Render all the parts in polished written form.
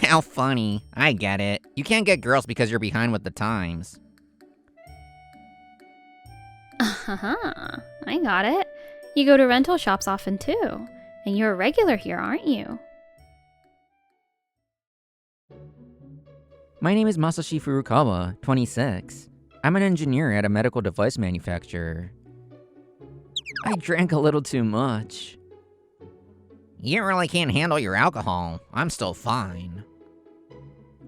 How funny. I get it. You can't get girls because you're behind with the times. I got it. You go to rental shops often too. And you're a regular here, aren't you? My name is Masashi Furukawa, 26. I'm an engineer at a medical device manufacturer. I drank a little too much. You really can't handle your alcohol. I'm still fine.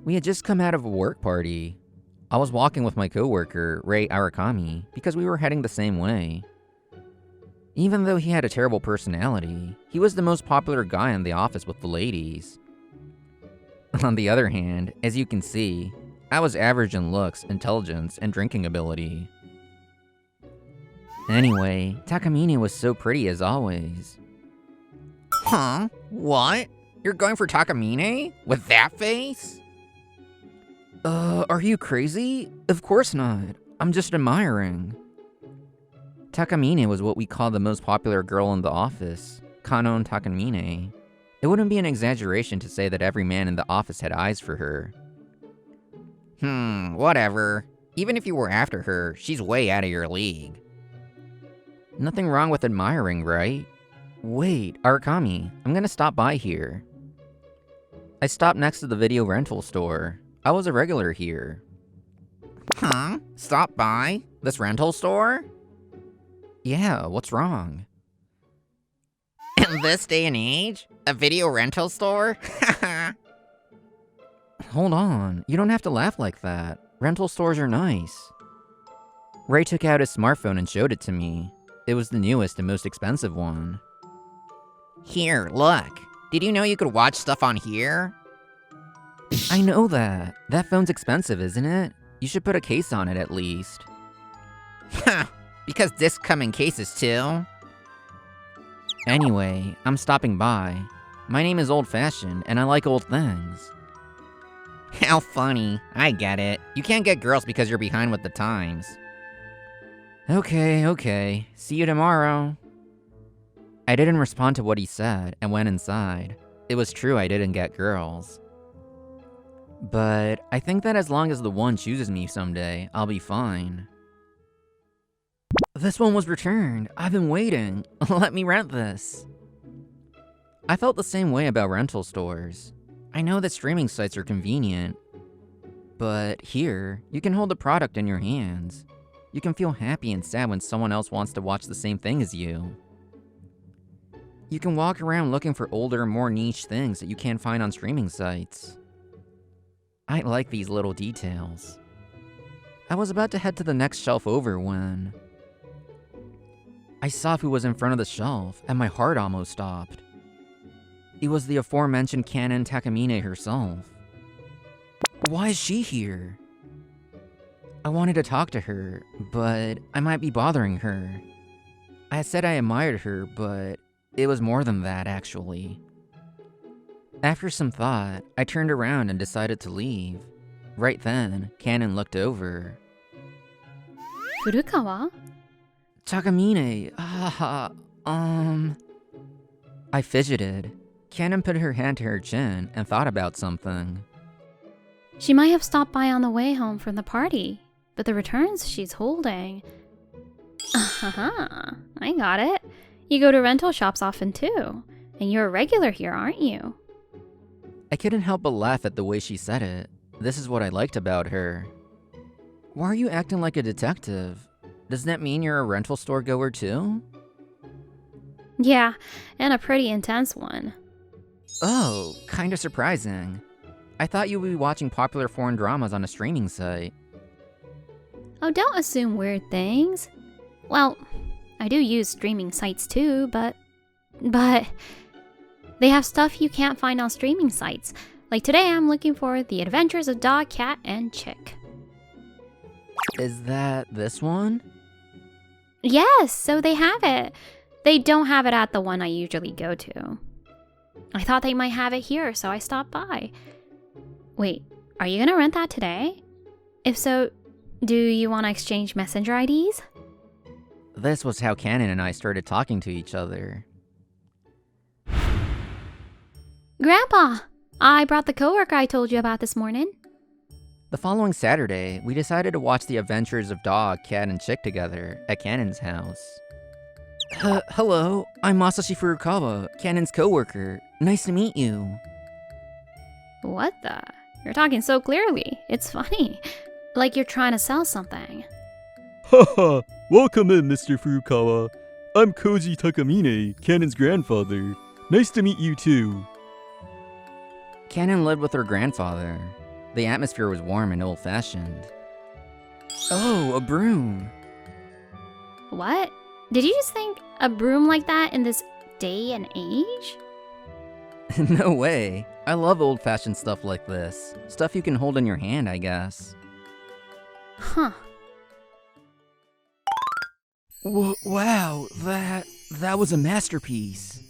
We had just come out of a work party. I was walking with my coworker, Ray Arakami, because we were heading the same way. Even though he had a terrible personality, he was the most popular guy in the office with the ladies. On the other hand, as you can see, I was average in looks, intelligence, and drinking ability. Anyway, Takamine was so pretty as always. Huh? What? You're going for Takamine? With that face? Are you crazy? Of course not. I'm just admiring. Takamine was what we call the most popular girl in the office, Kanon Takamine. It wouldn't be an exaggeration to say that every man in the office had eyes for her. Whatever. Even if you were after her, she's way out of your league. Nothing wrong with admiring, right? Wait, Arakami, I'm gonna stop by here. I stopped next to the video rental store. I was a regular here. Huh? Stop by? This rental store? Yeah, what's wrong? In this day and age? A video rental store? Hold on, you don't have to laugh like that. Rental stores are nice. Ray took out his smartphone and showed it to me. It was the newest and most expensive one. Here, look. Did you know you could watch stuff on here? I know that. That phone's expensive, isn't it? You should put a case on it at least. Because discs come in cases too. Anyway, I'm stopping by. My name is Old Fashioned, and I like old things. How funny. I get it. You can't get girls because you're behind with the times. Okay. See you tomorrow. I didn't respond to what he said and went inside. It was true I didn't get girls. But I think that as long as the one chooses me someday, I'll be fine. This one was returned. I've been waiting. Let me rent this. I felt the same way about rental stores. I know that streaming sites are convenient, but here, you can hold the product in your hands. You can feel happy and sad when someone else wants to watch the same thing as you. You can walk around looking for older, more niche things that you can't find on streaming sites. I like these little details. I was about to head to the next shelf over when I saw who was in front of the shelf, and my heart almost stopped. It was the aforementioned Kanon Takamine herself. Why is she here? I wanted to talk to her, but I might be bothering her. I said I admired her, but it was more than that, actually. After some thought, I turned around and decided to leave. Right then, Kanon looked over. Furukawa? Takamine, I fidgeted. Kanon put her hand to her chin and thought about something. She might have stopped by on the way home from the party, but the returns she's holding. I got it. You go to rental shops often too, and you're a regular here, aren't you? I couldn't help but laugh at the way she said it. This is what I liked about her. Why are you acting like a detective? Does that mean you're a rental store goer too? Yeah, and a pretty intense one. Oh, kinda surprising. I thought you would be watching popular foreign dramas on a streaming site. Oh, don't assume weird things. Well, I do use streaming sites too, but they have stuff you can't find on streaming sites. Like today I'm looking for The Adventures of Dog, Cat, and Chick. Is that this one? Yes, so they have it. They don't have it at the one I usually go to. I thought they might have it here, so I stopped by. Wait, are you gonna rent that today? If so, do you want to exchange messenger IDs? This was how Kanon and I started talking to each other. Grandpa, I brought the coworker I told you about this morning. The following Saturday, we decided to watch the adventures of dog, cat, and chick together at Kanon's house. Hello, I'm Masashi Furukawa, Kanon's coworker. Nice to meet you. What the? You're talking so clearly. It's funny. Like you're trying to sell something. Haha, welcome in, Mr. Furukawa. I'm Koji Takamine, Kanon's grandfather. Nice to meet you too. Kanon lived with her grandfather. The atmosphere was warm and old-fashioned. Oh, a broom. What? Did you just think a broom like that in this day and age? No way. I love old-fashioned stuff like this. Stuff you can hold in your hand, I guess. Huh. Wow, that was a masterpiece.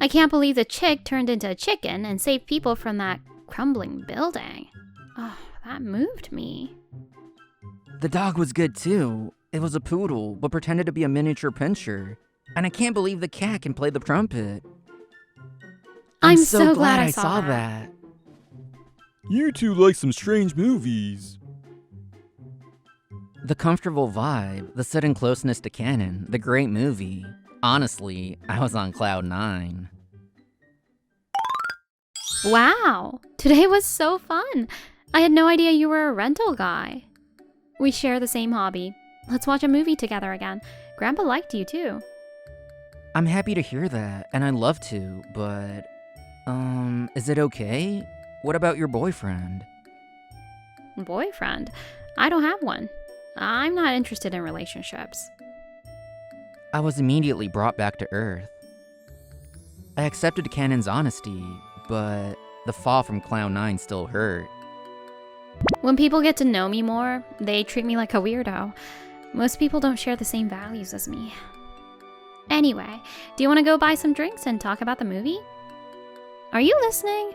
I can't believe the chick turned into a chicken and saved people from that crumbling building. Oh, that moved me. The dog was good too. It was a poodle, but pretended to be a miniature pinscher. And I can't believe the cat can play the trumpet. I'm so glad I saw that. You two like some strange movies. The comfortable vibe, the sudden closeness to Kanon, the great movie. Honestly, I was on cloud 9. Wow, today was so fun. I had no idea you were a rental guy. We share the same hobby. Let's watch a movie together again. Grandpa liked you too. I'm happy to hear that, and I'd love to, but... is it okay? What about your boyfriend? Boyfriend? I don't have one. I'm not interested in relationships. I was immediately brought back to Earth. I accepted Kanon's honesty, but the fall from Cloud 9 still hurt. When people get to know me more, they treat me like a weirdo. Most people don't share the same values as me. Anyway, do you want to go buy some drinks and talk about the movie? Are you listening?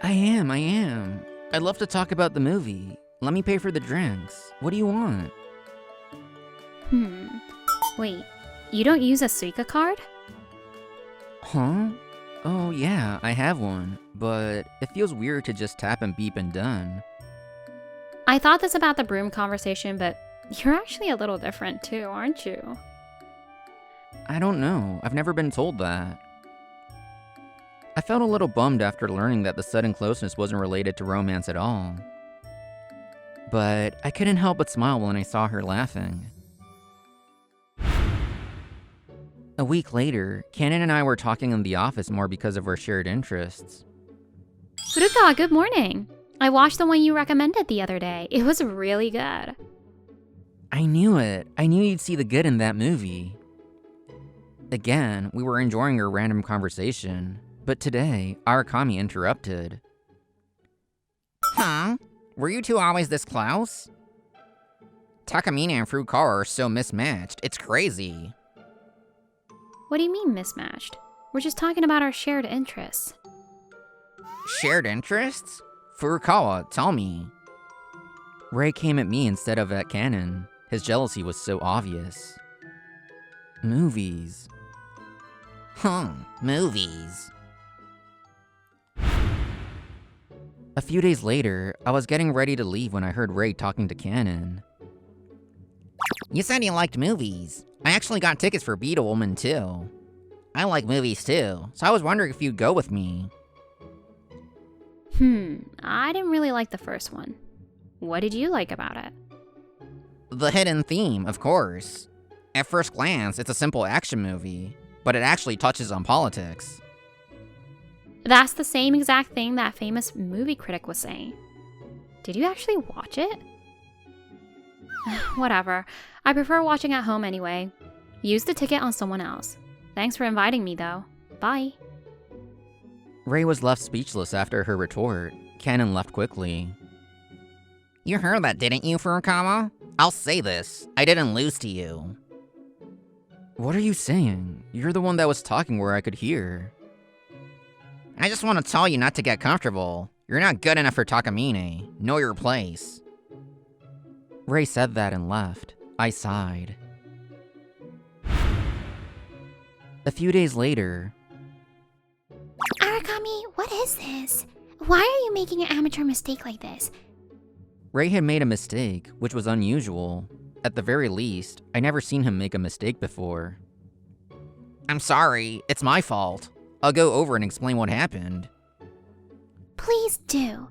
I am. I'd love to talk about the movie. Let me pay for the drinks. What do you want? Wait, you don't use a Suica card? Huh? Oh yeah, I have one, but it feels weird to just tap and beep and done. I thought this about the broom conversation, but you're actually a little different too, aren't you? I don't know. I've never been told that. I felt a little bummed after learning that the sudden closeness wasn't related to romance at all. But I couldn't help but smile when I saw her laughing. A week later, Kanon and I were talking in the office more because of our shared interests. Furukawa, good morning. I watched the one you recommended the other day. It was really good. I knew it. I knew you'd see the good in that movie. Again, we were enjoying our random conversation, but today, Arakami interrupted. Huh? Were you two always this close? Takamine and Furukawa are so mismatched, it's crazy. What do you mean mismatched? We're just talking about our shared interests. Shared interests? Furukawa, tell me. Ray came at me instead of at Kanon. His jealousy was so obvious. Movies. Movies. A few days later, I was getting ready to leave when I heard Ray talking to Kanon. You said you liked movies. I actually got tickets for Beat a Woman too. I like movies too, so I was wondering if you'd go with me. I didn't really like the first one. What did you like about it? The hidden theme, of course. At first glance, it's a simple action movie, but it actually touches on politics. That's the same exact thing that famous movie critic was saying. Did you actually watch it? Whatever. I prefer watching at home anyway. Use the ticket on someone else. Thanks for inviting me, though. Bye. Ray was left speechless after her retort. Kanon left quickly. You heard that, didn't you, Furukawa? I'll say this. I didn't lose to you. What are you saying? You're the one that was talking where I could hear. I just want to tell you not to get comfortable. You're not good enough for Takamine. Know your place. Ray said that and left. I sighed. A few days later... Arakami, what is this? Why are you making an amateur mistake like this? Ray had made a mistake, which was unusual. At the very least, I never seen him make a mistake before. I'm sorry, it's my fault. I'll go over and explain what happened. Please do.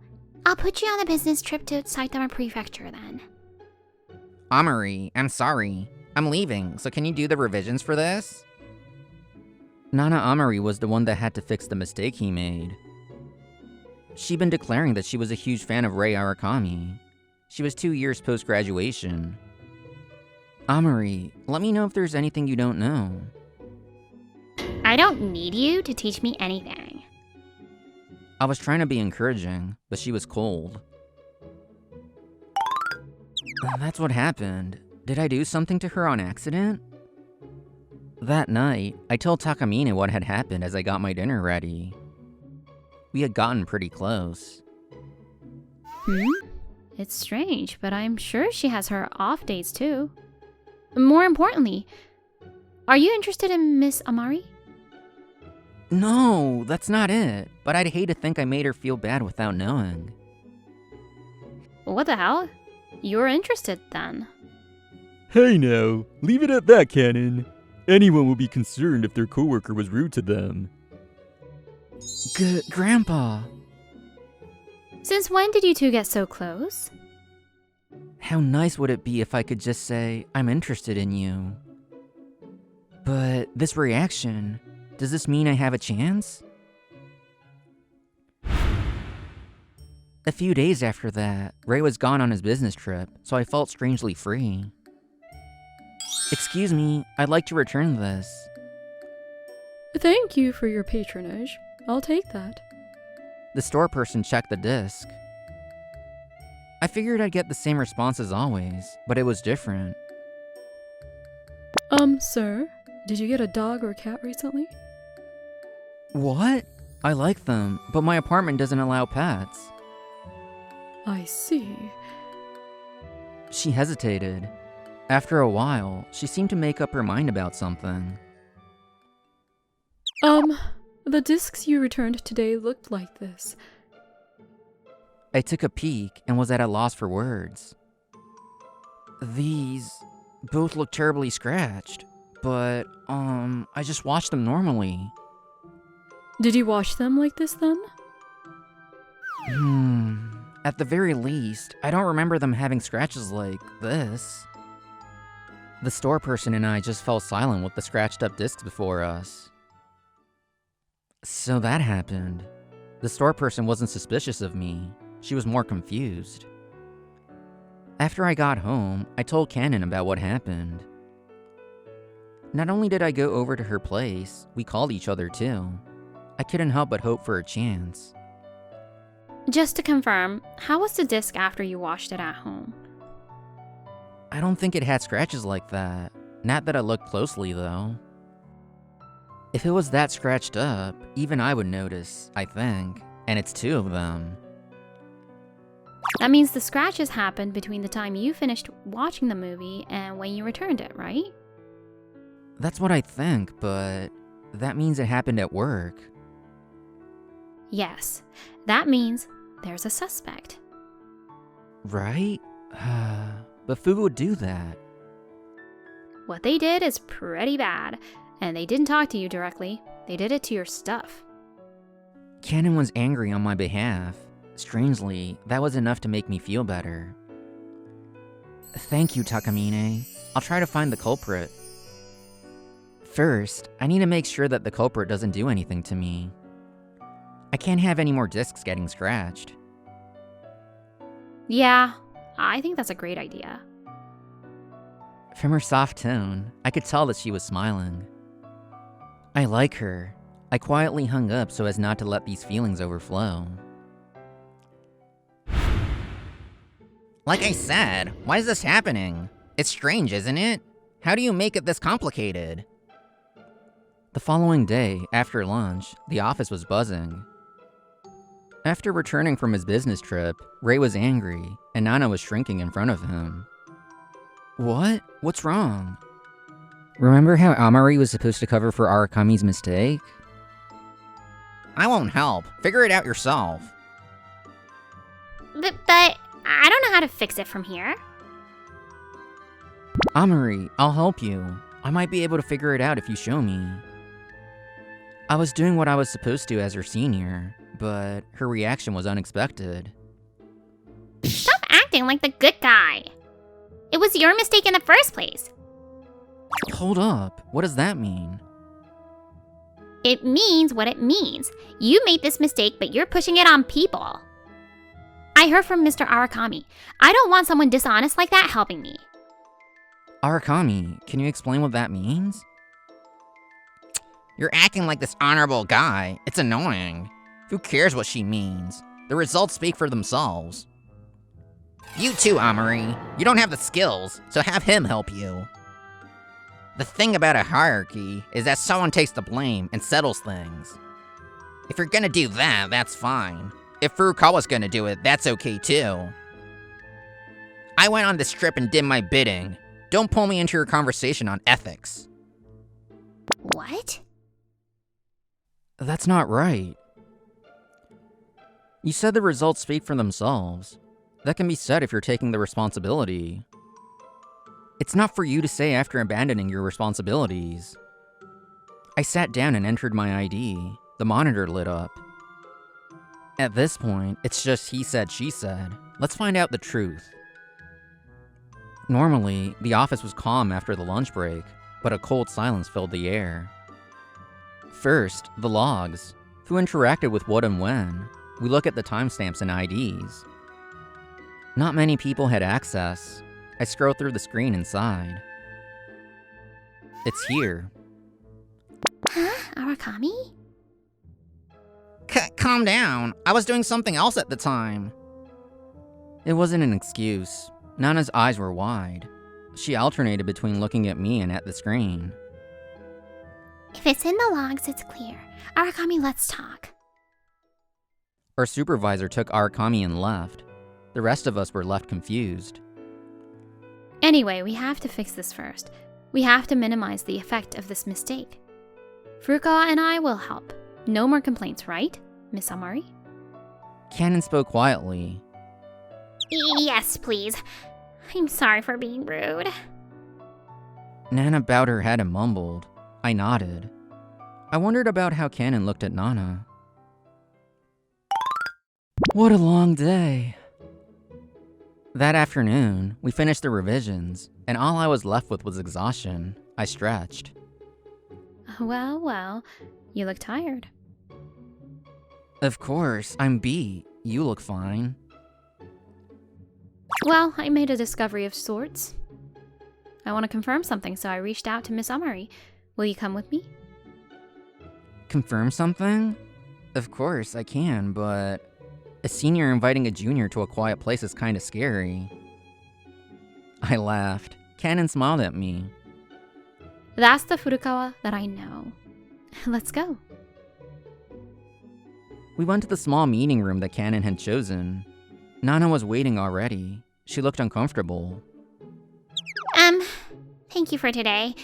I'll put you on a business trip to Saitama Prefecture then. Amari, I'm sorry. I'm leaving, so can you do the revisions for this? Nana Amari was the one that had to fix the mistake he made. She'd been declaring that she was a huge fan of Ray Arakami. She was 2 years post-graduation. Amari, let me know if there's anything you don't know. I don't need you to teach me anything. I was trying to be encouraging, but she was cold. That's what happened. Did I do something to her on accident? That night, I told Takamine what had happened as I got my dinner ready. We had gotten pretty close. It's strange, but I'm sure she has her off days too. More importantly, are you interested in Miss Amari? No, that's not it. But I'd hate to think I made her feel bad without knowing. What the hell? You're interested then. Hey now, leave it at that, Kanon. Anyone would be concerned if their coworker was rude to them. Grandpa. Since when did you two get so close? How nice would it be if I could just say, I'm interested in you? But this reaction, does this mean I have a chance? A few days after that, Ray was gone on his business trip, so I felt strangely free. Excuse me, I'd like to return this. Thank you for your patronage. I'll take that. The store person checked the disc. I figured I'd get the same response as always, but it was different. Sir, did you get a dog or cat recently? What? I like them, but my apartment doesn't allow pets. I see. She hesitated. After a while, she seemed to make up her mind about something. The discs you returned today looked like this. I took a peek and was at a loss for words. These both look terribly scratched, but, I just washed them normally. Did you wash them like this then? At the very least, I don't remember them having scratches like this. The store person and I just fell silent with the scratched up discs before us. So that happened. The store person wasn't suspicious of me. She was more confused. After I got home, I told Kanon about what happened. Not only did I go over to her place, we called each other too. I couldn't help but hope for a chance. Just to confirm, how was the disc after you washed it at home? I don't think it had scratches like that. Not that I looked closely, though. If it was that scratched up, even I would notice, I think. And it's 2 of them. That means the scratches happened between the time you finished watching the movie and when you returned it, right? That's what I think, but that means it happened at work. Yes, that means there's a suspect. Right? But who would do that? What they did is pretty bad, and they didn't talk to you directly. They did it to your stuff. Kanon was angry on my behalf. Strangely, that was enough to make me feel better. Thank you, Takamine. I'll try to find the culprit. First, I need to make sure that the culprit doesn't do anything to me. I can't have any more discs getting scratched. Yeah, I think that's a great idea. From her soft tone, I could tell that she was smiling. I like her. I quietly hung up so as not to let these feelings overflow. Like I said, why is this happening? It's strange, isn't it? How do you make it this complicated? The following day, after lunch, the office was buzzing. After returning from his business trip, Ray was angry, and Nana was shrinking in front of him. What? What's wrong? Remember how Amari was supposed to cover for Arakami's mistake? I won't help. Figure it out yourself. But I don't know how to fix it from here. Amari, I'll help you. I might be able to figure it out if you show me. I was doing what I was supposed to as her senior, but her reaction was unexpected. Stop acting like the good guy. It was your mistake in the first place. Hold up, what does that mean? It means what it means. You made this mistake, but you're pushing it on people. I heard from Mr. Arakami. I don't want someone dishonest like that helping me. Arakami, can you explain what that means? You're acting like this honorable guy. It's annoying. Who cares what she means? The results speak for themselves. You too, Amari. You don't have the skills, so have him help you. The thing about a hierarchy is that someone takes the blame and settles things. If you're gonna do that, that's fine. If Furukawa's gonna do it, that's okay too. I went on this trip and did my bidding. Don't pull me into your conversation on ethics. What? That's not right. You said the results speak for themselves. That can be said if you're taking the responsibility. It's not for you to say after abandoning your responsibilities. I sat down and entered my ID. The monitor lit up. At this point, it's just he said, she said. Let's find out the truth. Normally, the office was calm after the lunch break, but a cold silence filled the air. First, the logs. Who interacted with what and when? We look at the timestamps and IDs. Not many people had access. I scroll through the screen inside. It's here. Huh? Arakami? Calm down. I was doing something else at the time. It wasn't an excuse. Nana's eyes were wide. She alternated between looking at me and at the screen. If it's in the logs, it's clear. Arakami, let's talk. Our supervisor took Arakami and left. The rest of us were left confused. Anyway, we have to fix this first. We have to minimize the effect of this mistake. Furukawa and I will help. No more complaints, right, Miss Amari? Kanon spoke quietly. Yes, please. I'm sorry for being rude. Nana bowed her head and mumbled. I nodded. I wondered about how Kanon looked at Nana. What a long day. That afternoon, we finished the revisions, and all I was left with was exhaustion. I stretched. Well, you look tired. Of course, I'm beat. You look fine. Well, I made a discovery of sorts. I want to confirm something, so I reached out to Miss Amari. Will you come with me? Confirm something? Of course, I can, but a senior inviting a junior to a quiet place is kinda scary. I laughed. Kanon smiled at me. That's the Furukawa that I know. Let's go. We went to the small meeting room that Kanon had chosen. Nana was waiting already. She looked uncomfortable. Thank you for today.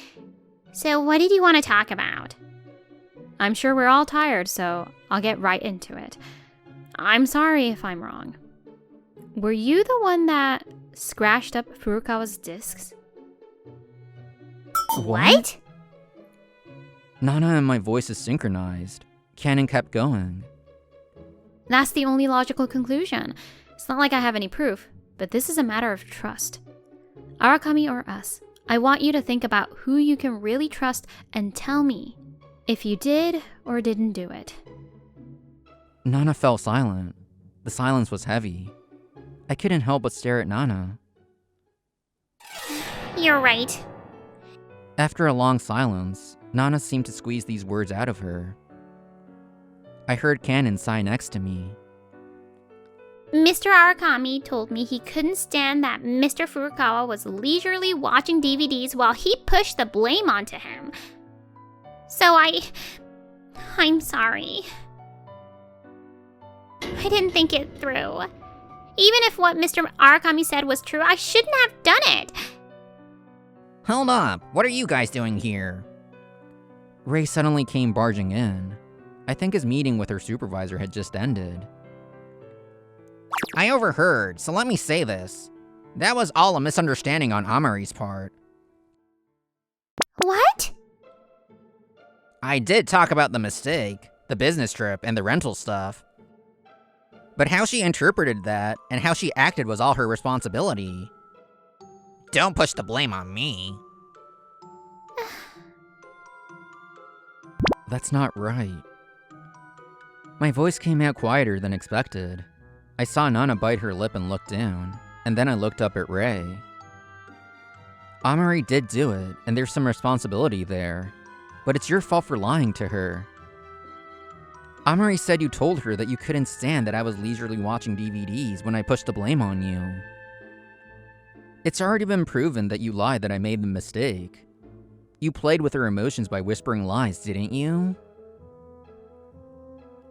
So what did you want to talk about? I'm sure we're all tired, so I'll get right into it. I'm sorry if I'm wrong. Were you the one that scratched up Furukawa's discs? What? Nana and my voices synchronized. Kanon kept going. That's the only logical conclusion. It's not like I have any proof, but this is a matter of trust. Arakami or us, I want you to think about who you can really trust and tell me if you did or didn't do it. Nana fell silent. The silence was heavy. I couldn't help but stare at Nana. You're right. After a long silence, Nana seemed to squeeze these words out of her. I heard Kanon sigh next to me. Mr. Arakami told me he couldn't stand that Mr. Furukawa was leisurely watching DVDs while he pushed the blame onto him. So I'm sorry. I didn't think it through. Even if what Mr. Arakami said was true, I shouldn't have done it. Hold up, what are you guys doing here? Ray suddenly came barging in. I think his meeting with her supervisor had just ended. I overheard, so let me say this. That was all a misunderstanding on Amari's part. What? I did talk about the mistake, the business trip, and the rental stuff. But how she interpreted that and how she acted was all her responsibility. Don't push the blame on me. That's not right. My voice came out quieter than expected. I saw Nana bite her lip and look down, and then I looked up at Ray. Amari did do it, and there's some responsibility there, but it's your fault for lying to her. Amari said you told her that you couldn't stand that I was leisurely watching DVDs when I pushed the blame on you. It's already been proven that you lied that I made the mistake. You played with her emotions by whispering lies, didn't you?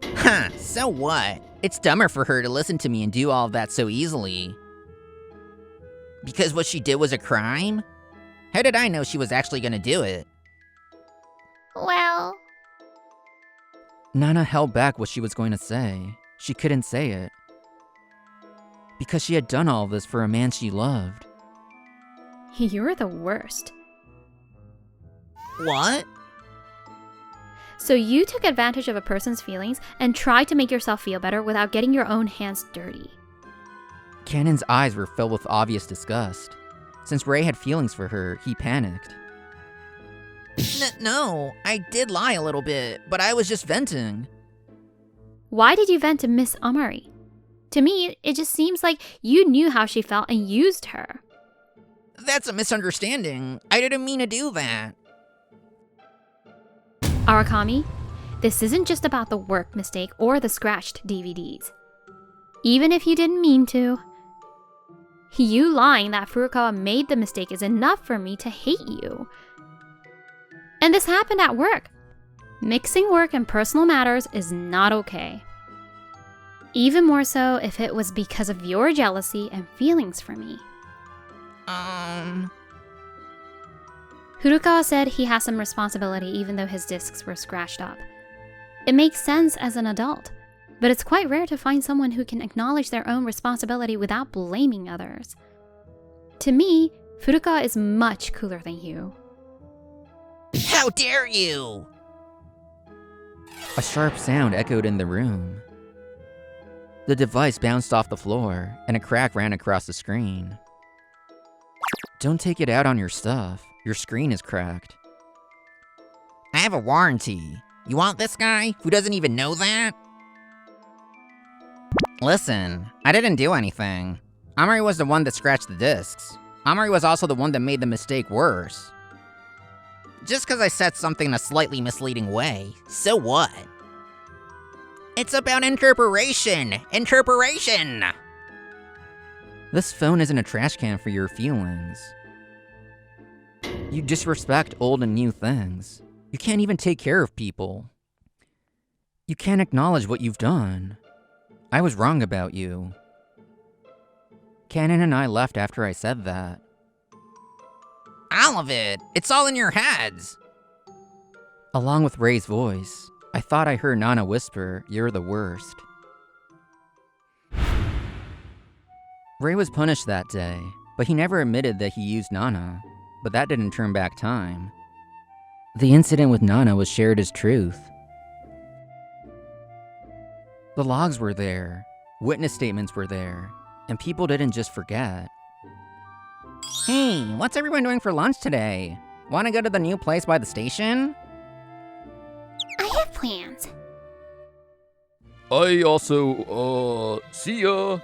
Huh, so what? It's dumber for her to listen to me and do all of that so easily. Because what she did was a crime? How did I know she was actually gonna do it? Well... Nana held back what she was going to say. She couldn't say it. Because she had done all of this for a man she loved. You're the worst. What? So you took advantage of a person's feelings and tried to make yourself feel better without getting your own hands dirty. Kanon's eyes were filled with obvious disgust. Since Ray had feelings for her, he panicked. No, I did lie a little bit, but I was just venting. Why did you vent to Miss Amari? To me, it just seems like you knew how she felt and used her. That's a misunderstanding. I didn't mean to do that. Arakami, this isn't just about the work mistake or the scratched DVDs. Even if you didn't mean to, you lying that Furukawa made the mistake is enough for me to hate you. And this happened at work. Mixing work and personal matters is not okay. Even more so if it was because of your jealousy and feelings for me. Furukawa said he has some responsibility even though his discs were scratched up. It makes sense as an adult, but it's quite rare to find someone who can acknowledge their own responsibility without blaming others. To me, Furukawa is much cooler than you. How dare you! A sharp sound echoed in the room. The device bounced off the floor, and a crack ran across the screen. Don't take it out on your stuff. Your screen is cracked. I have a warranty. You want this guy who doesn't even know that? Listen, I didn't do anything. Amari was the one that scratched the discs. Amari was also the one that made the mistake worse. Just because I said something in a slightly misleading way, so what? It's about interpretation! Interpretation! This phone isn't a trash can for your feelings. You disrespect old and new things. You can't even take care of people. You can't acknowledge what you've done. I was wrong about you. Kanon and I left after I said that. All of it! It's all in your heads! Along with Ray's voice, I thought I heard Nana whisper, "You're the worst." Ray was punished that day, but he never admitted that he used Nana, but that didn't turn back time. The incident with Nana was shared as truth. The logs were there, witness statements were there, and people didn't just forget. Hey, what's everyone doing for lunch today? Want to go to the new place by the station? I have plans. I also, see ya.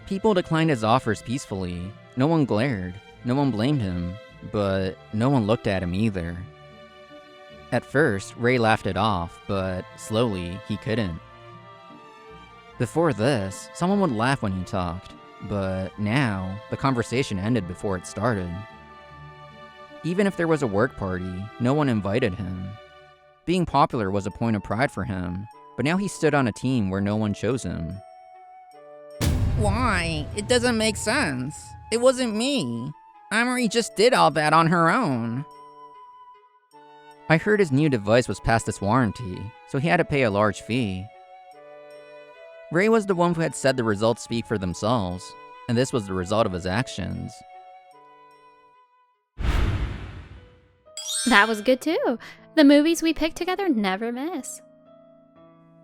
People declined his offers peacefully. No one glared, no one blamed him, but no one looked at him either. At first, Ray laughed it off, but slowly, he couldn't. Before this, someone would laugh when he talked, but now, the conversation ended before it started. Even if there was a work party, no one invited him. Being popular was a point of pride for him, but now he stood on a team where no one chose him. Why? It doesn't make sense. It wasn't me. Amari just did all that on her own. I heard his new device was past its warranty, so he had to pay a large fee. Ray was the one who had said the results speak for themselves, and this was the result of his actions. That was good too. The movies we picked together never miss.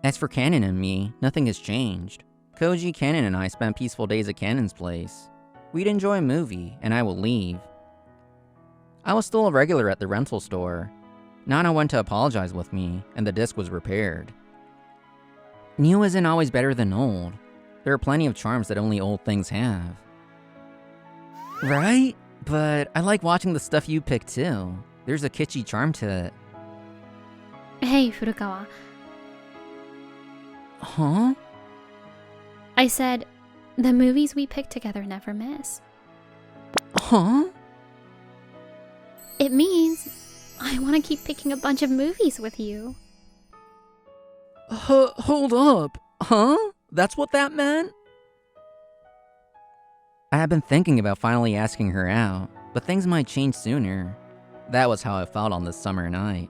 As for Kanon and me, nothing has changed. Koji, Kanon, and I spent peaceful days at Kanon's place. We'd enjoy a movie, and I will leave. I was still a regular at the rental store. Nana went to apologize with me, and the disc was repaired. New isn't always better than old. There are plenty of charms that only old things have. Right? But I like watching the stuff you pick too. There's a kitschy charm to it. Hey, Furukawa. Huh? I said, the movies we picked together never miss. Huh? It means I want to keep picking a bunch of movies with you. Hold up. Huh? That's what that meant? I had been thinking about finally asking her out, but things might change sooner. That was how I felt on this summer night.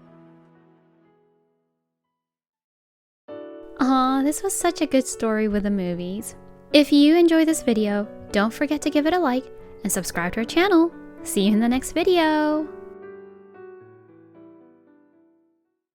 Aw, this was such a good story with the movies. If you enjoyed this video, don't forget to give it a like and subscribe to our channel. See you in the next video!